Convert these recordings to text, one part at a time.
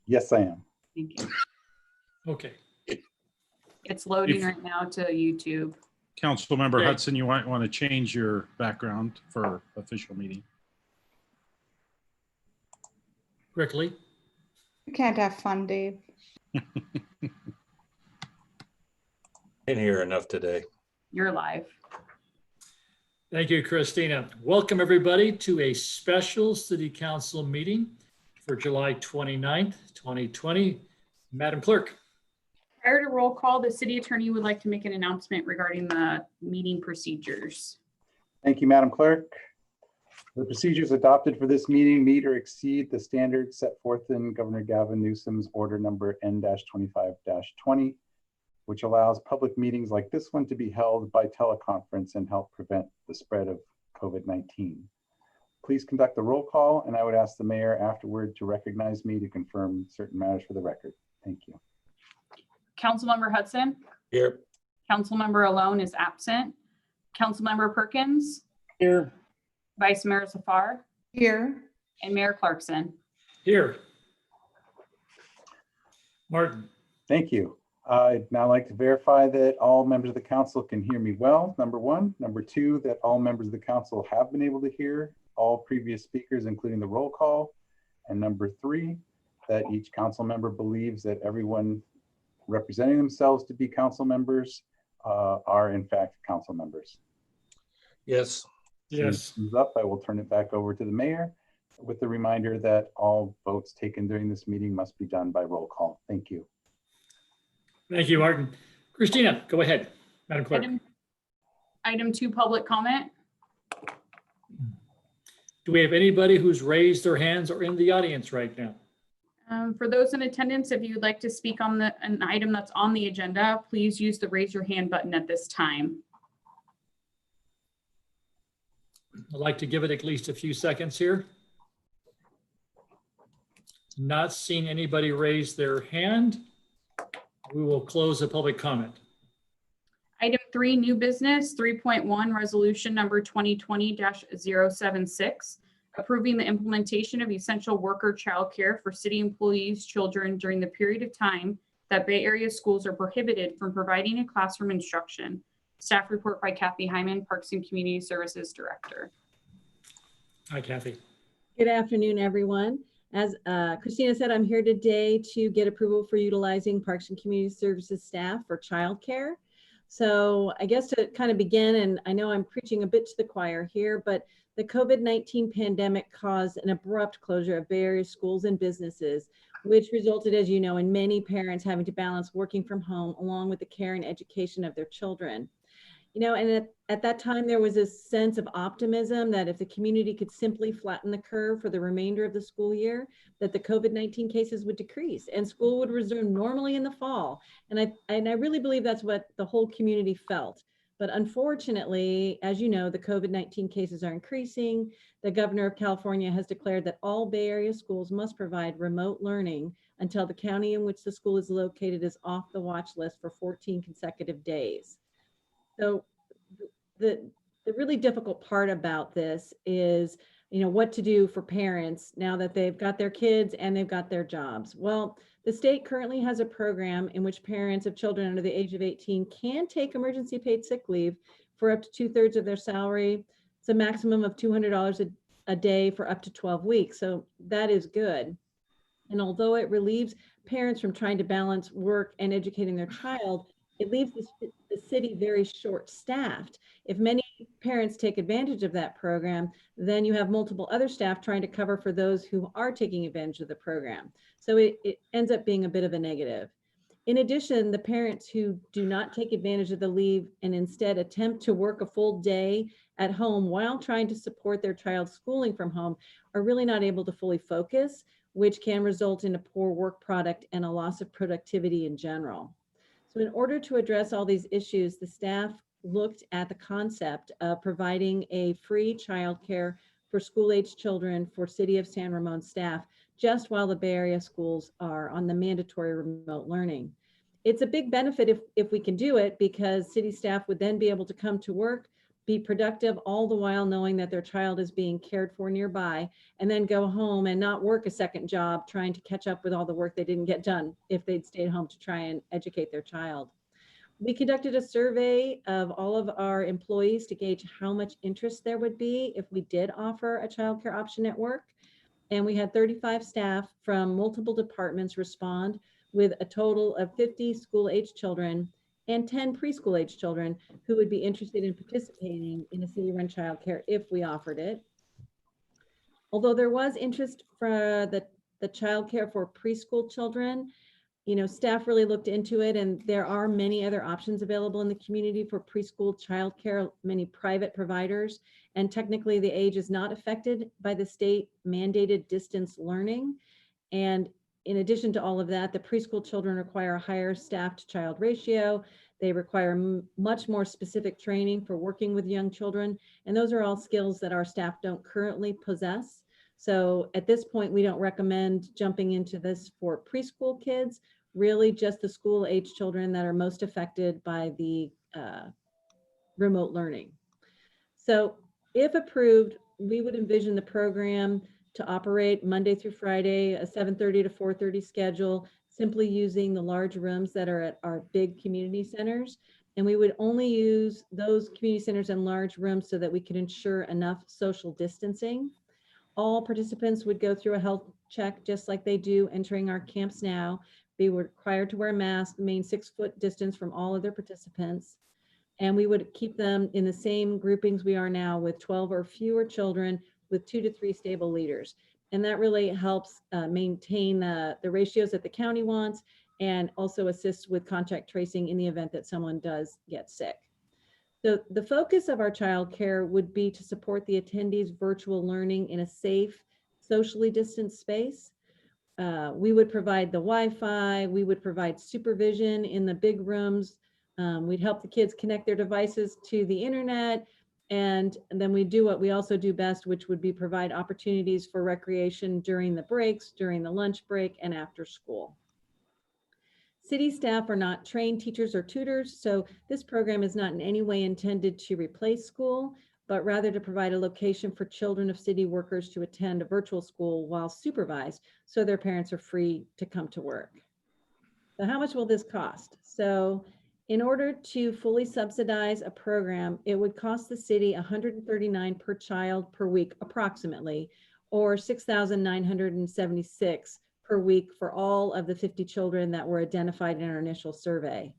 Yes, I am. Thank you. Okay. It's loading right now to YouTube. Councilmember Okay. Hudson, you might want to change your background for official meeting. Rick Lee. You can't have fun, Dave. Didn't hear enough today. You're live. Thank you, Christina. Welcome, everybody, to a special City Council meeting for July 29th, 2020. Madam Clerk. Prior to roll call, the city attorney would like to make an announcement regarding the meeting procedures. Thank you, Madam Clerk. The procedures adopted for this meeting meet or exceed the standards set forth in Governor Gavin Newsom's order number N-25-20, which allows public meetings like this one to be held by teleconference and help prevent the spread of COVID-19. Please conduct the roll call, and I would ask the mayor afterward to recognize me to confirm certain matters for the record. Thank you. Councilmember Hudson, Here. Councilmember Alone is absent. Councilmember Perkins, Here. Vice Mayor Zafar, Here. and Mayor Clarkson. Here. Martin. Thank you. I'd now like to verify that all members of the council can hear me well, number one. Number two, that all members of the council have been able to hear all previous speakers, including the roll call. And number three, that each council member believes that everyone representing themselves to be council members are in fact council members. Yes. Yes. Thumbs up, I will turn it back over to the mayor with the reminder that all votes taken during this meeting must be done by roll call. Thank you. Thank you, Martin. Christina, go ahead. Madam Clerk. Item 2, public comment. Do we have anybody who's raised their hands or in the audience right now? For those in attendance, if you would like to speak on an item that's on the agenda, please use the raise your hand button at this time. I'd like to give it at least a few seconds here. Not seeing anybody raise their hand. We will close the public comment. Item 3, new business, 3.1, resolution number 2020-076, approving the implementation of essential worker childcare for city employees' children during the period of time that Bay Area schools are prohibited from providing a classroom instruction. Staff report by Kathy Hyman, Parks and Community Services Director. Hi, Kathy. Good afternoon, everyone. As Christina said, I'm here today to get approval for utilizing Parks and Community Services staff for childcare. So I guess to kind of begin, and I know I'm preaching a bit to the choir here, but the COVID-19 pandemic caused an abrupt closure of various schools and businesses, which resulted, as you know, in many parents having to balance working from home along with the care and education of their children. You know, and at that time, there was a sense of optimism that if the community could simply flatten the curve for the remainder of the school year, that the COVID-19 cases would decrease and school would resume normally in the fall. And I really believe that's what the whole community felt. But unfortunately, as you know, the COVID-19 cases are increasing. The governor of California has declared that all Bay Area schools must provide remote learning until the county in which the school is located is off the watch list for 14 consecutive days. So the really difficult part about this is, you know, what to do for parents now that they've got their kids and they've got their jobs. Well, the state currently has a program in which parents of children under the age of 18 can take emergency paid sick leave for up to 2/3 of their salary. It's a maximum of $200 a day for up to 12 weeks. So that is good. And although it relieves parents from trying to balance work and educating their child, it leaves the city very short-staffed. If many parents take advantage of that program, then you have multiple other staff trying to cover for those who are taking advantage of the program. So it ends up being a bit of a negative. In addition, the parents who do not take advantage of the leave and instead attempt to work a full day at home while trying to support their child's schooling from home are really not able to fully focus, which can result in a poor work product and a loss of productivity in general. So in order to address all these issues, the staff looked at the concept of providing a free childcare for school-age children for City of San Ramon staff, just while the Bay Area schools are on the mandatory remote learning. It's a big benefit if we can do it, because city staff would then be able to come to work, be productive all the while knowing that their child is being cared for nearby, and then go home and not work a second job trying to catch up with all the work they didn't get done if they'd stayed home to try and educate their child. We conducted a survey of all of our employees to gauge how much interest there would be if we did offer a childcare option at work. And we had 35 staff from multiple departments respond, with a total of 50 school-age children and 10 preschool-age children who would be interested in participating in a city-run childcare if we offered it. Although there was interest for the childcare for preschool children, staff really looked into it, and there are many other options available in the community for preschool childcare, many private providers, and technically the age is not affected by the state mandated distance learning. And in addition to all of that, the preschool children require a higher staff to child ratio. They require much more specific training for working with young children, and those are all skills that our staff don't currently possess. So at this point, we don't recommend jumping into this for preschool kids, really just the school-age children that are most affected by the remote learning. So if approved, we would envision the program to operate Monday through Friday, a 7:30 to 4:30 schedule, simply using the large rooms that are at our big community centers. And we would only use those community centers and large rooms so that we could ensure enough social distancing. All participants would go through a health check just like they do entering our camps now. They were required to wear a mask, remain 6-foot distance from all other participants. And we would keep them in the same groupings we are now, with 12 or fewer children with 2 to 3 stable leaders. And that really helps maintain the ratios that the county wants, and also assists with contact tracing in the event that someone does get sick. So the focus of our childcare would be to support the attendees' virtual learning in a safe, socially distanced space. We would provide the Wi-Fi, we would provide supervision in the big rooms. We'd help the kids connect their devices to the internet. And then we do what we also do best, which would be provide opportunities for recreation during the breaks, during the lunch break, and after school. City staff are not trained teachers or tutors, so this program is not in any way intended to replace school, but rather to provide a location for children of city workers to attend a virtual school while supervised, so their parents are free to come to work. So how much will this cost? So in order to fully subsidize a program, it would cost the city $139 per child per week, approximately, or $6,976 per week for all of the 50 children that were identified in our initial survey.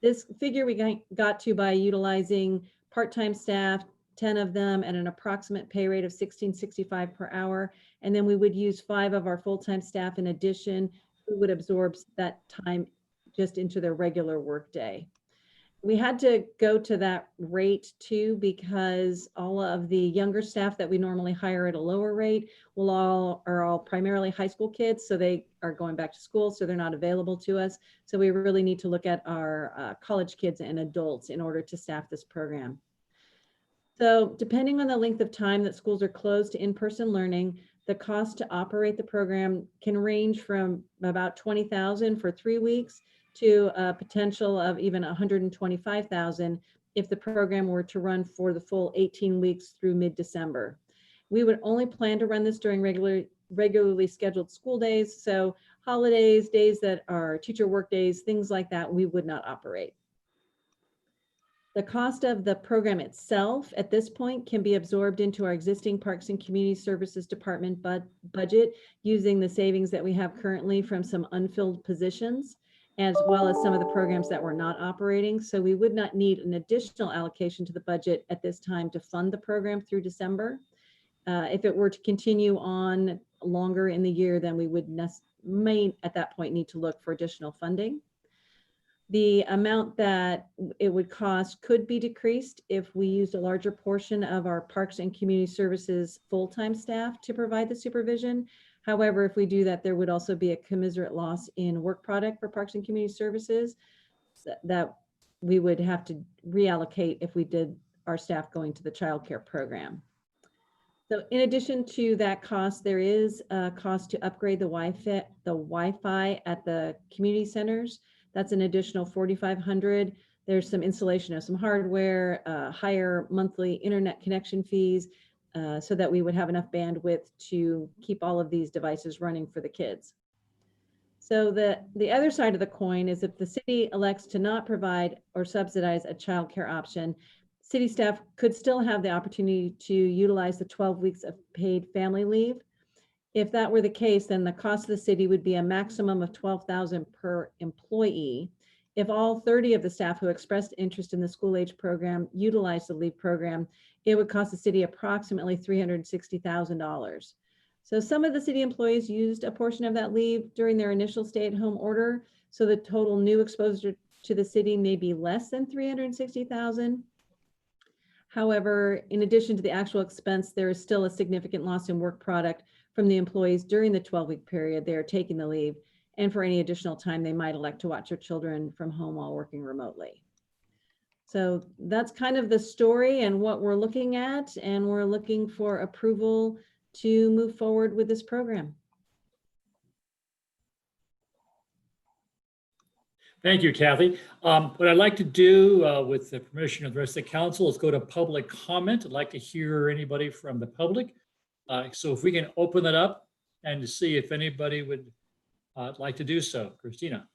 This figure we got to by utilizing part-time staff, 10 of them at an approximate pay rate of $16.65 per hour. And then we would use 5 of our full-time staff in addition, who would absorb that time just into their regular workday. We had to go to that rate too, because all of the younger staff that we normally hire at a lower rate are all primarily high school kids. So they are going back to school, so they're not available to us. So we really need to look at our college kids and adults in order to staff this program. So depending on the length of time that schools are closed to in-person learning, the cost to operate the program can range from about $20,000 for 3 weeks to a potential of even $125,000 if the program were to run for the full 18 weeks through mid-December. We would only plan to run this during regularly scheduled school days. So holidays, days that are teacher work days, things like that, we would not operate. The cost of the program itself at this point can be absorbed into our existing Parks and Community Services Department budget using the savings that we have currently from some unfilled positions, as well as some of the programs that we're not operating. So we would not need an additional allocation to the budget at this time to fund the program through December. If it were to continue on longer in the year, then we would may at that point need to look for additional funding. The amount that it would cost could be decreased if we used a larger portion of our Parks and Community Services full-time staff to provide the supervision. However, if we do that, there would also be a commensurate loss in work product for Parks and Community Services that we would have to reallocate if we did our staff going to the child care program. So in addition to that cost, there is a cost to upgrade the Wi-Fi at the community centers. That's an additional $4,500. There's some installation of some hardware, higher monthly internet connection fees, so that we would have enough bandwidth to keep all of these devices running for the kids. So the other side of the coin is if the city elects to not provide or subsidize a childcare option, city staff could still have the opportunity to utilize the 12 weeks of paid family leave. If that were the case, then the cost of the city would be a maximum of $12,000 per employee. If all 30 of the staff who expressed interest in the school age program utilized the leave program, it would cost the city approximately $360,000. So some of the city employees used a portion of that leave during their initial stay-at-home order. So the total new exposure to the city may be less than $360,000. However, in addition to the actual expense, there is still a significant loss in work product from the employees during the 12-week period they are taking the leave, and for any additional time they might elect to watch their children from home while working remotely. So that's kind of the story and what we're looking at, and we're looking for approval to move forward with this program. Thank you, Kathy. What I'd like to do with the permission of the rest of the council is go to public comment. I'd like to hear anybody from the public. So if we can open it up and to see if anybody would like to do so. Christina.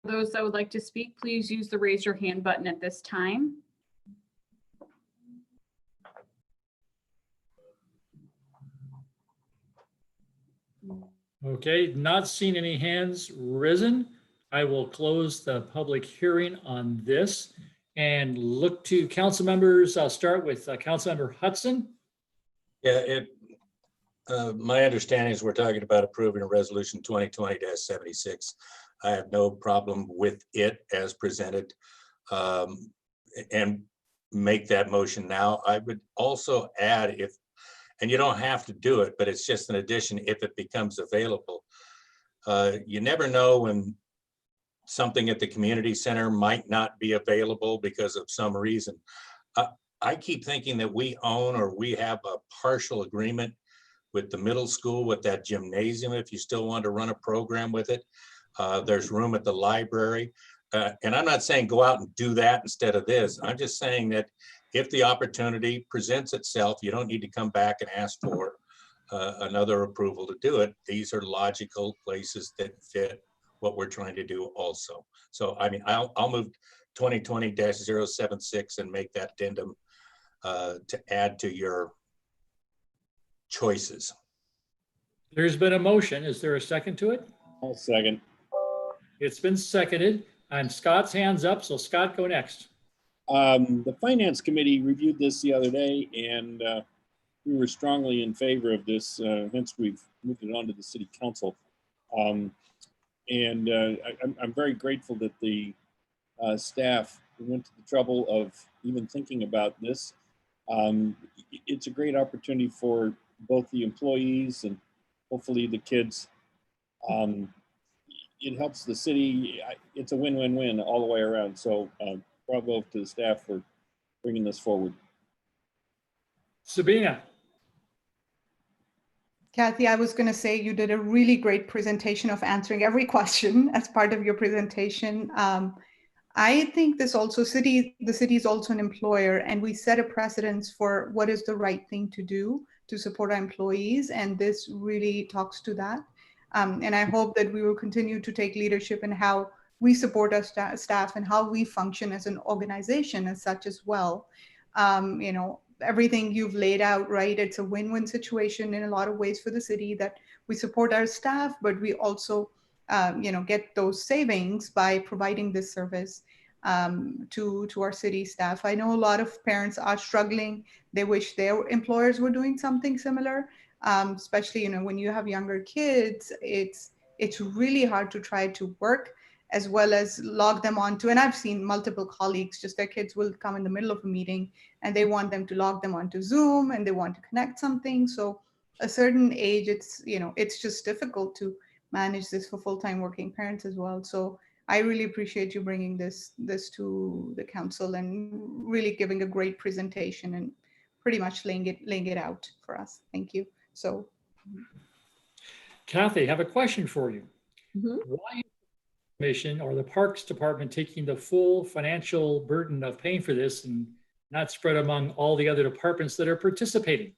For those that would like to speak, please use the raise your hand button at this time. Okay, not seeing any hands risen. I will close the public hearing on this and look to council members. I'll start with Councilmember Hudson. Yeah, my understanding is we're talking about approving a resolution 2020-76. I have no problem with it as presented, and make that motion now. I would also add, if, and you don't have to do it, but it's just an addition if it becomes available. You never know when something at the community center might not be available because of some reason. I keep thinking that we own, or we have a partial agreement with the middle school with that gymnasium if you still want to run a program with it. There's room at the library. And I'm not saying go out and do that instead of this. I'm just saying that if the opportunity presents itself, you don't need to come back and ask for another approval to do it. These are logical places that fit what we're trying to do also. So, I mean, I'll move 2020-076 and make that addendum to add to your choices. There's been a motion. Is there a second to it? I'll second. It's been seconded, and Scott's hands up. So Scott, go next. The Finance Committee reviewed this the other day, and we were strongly in favor of this. Hence, we've moved it on to the City Council. I'm very grateful that the staff went to the trouble of even thinking about this. It's a great opportunity for both the employees and hopefully the kids. It helps the city. It's a win-win-win all the way around. So bravo to the staff for bringing this forward. Sabina. Kathy, I was going to say you did a really great presentation of answering every question as part of your presentation. I think this also the city is also an employer, and we set a precedence for what is the right thing to do to support our employees, and this really talks to that. And I hope that we will continue to take leadership in how we support our staff and how we function as an organization as such as well. You know, everything you've laid out, right? It's a win-win situation in a lot of ways for the city, that we support our staff, but we also, you know, get those savings by providing this service to our city staff. I know a lot of parents are struggling. They wish their employers were doing something similar. Especially, you know, when you have younger kids, it's really hard to try to work as well as log them onto, and I've seen multiple colleagues, just their kids will come in the middle of a meeting and they want them to log them onto Zoom and they want to connect something. So a certain age, it's, you know, it's just difficult to manage this for full-time working parents as well. So I really appreciate you bringing this to the council and really giving a great presentation and pretty much laying it out for us. Thank you. So, Kathy, I have a question for you. Mhm. Commission or the Parks Department taking the full financial burden of paying for this and not spread among all the other departments that are participating?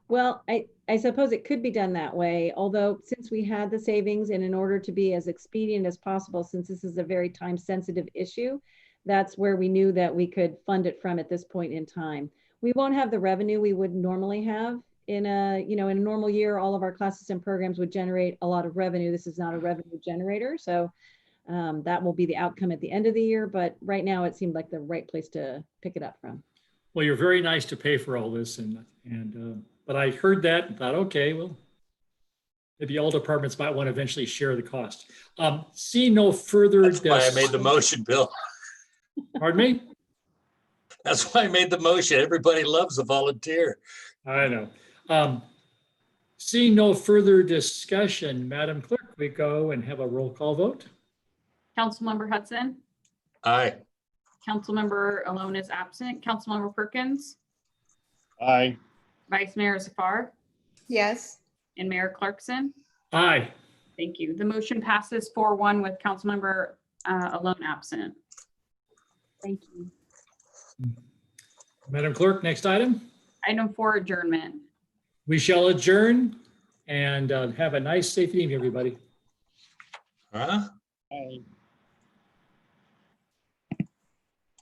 Well, I suppose it could be done that way, although since we had the savings and in order to be as expedient as possible, since this is a very time-sensitive issue, that's where we knew that we could fund it from at this point in time. We won't have the revenue we would normally have in a, in a normal year. All of our classes and programs would generate a lot of revenue. This is not a revenue generator. So that will be the outcome at the end of the year. But right now it seemed like the right place to pick it up from. Well, you're very nice to pay for all this, but I heard that and thought, okay, well, maybe all departments might want to eventually share the cost. See no further. That's why I made the motion, Bill. Pardon me? That's why I made the motion. Everybody loves a volunteer. I know. Seeing no further discussion, Madam Clerk, we go and have a roll call vote. Councilmember Hudson, Aye. Councilmember Alone is absent. Councilmember Perkins, Aye. Vice Mayor Zafar, Yes. and Mayor Clarkson. Aye. Thank you. The motion passes 4-1 with Councilmember Alone absent. Thank you. Madam Clerk, next item. Item 4, adjournment. We shall adjourn and have a nice, safe evening, everybody. Huh? Aye.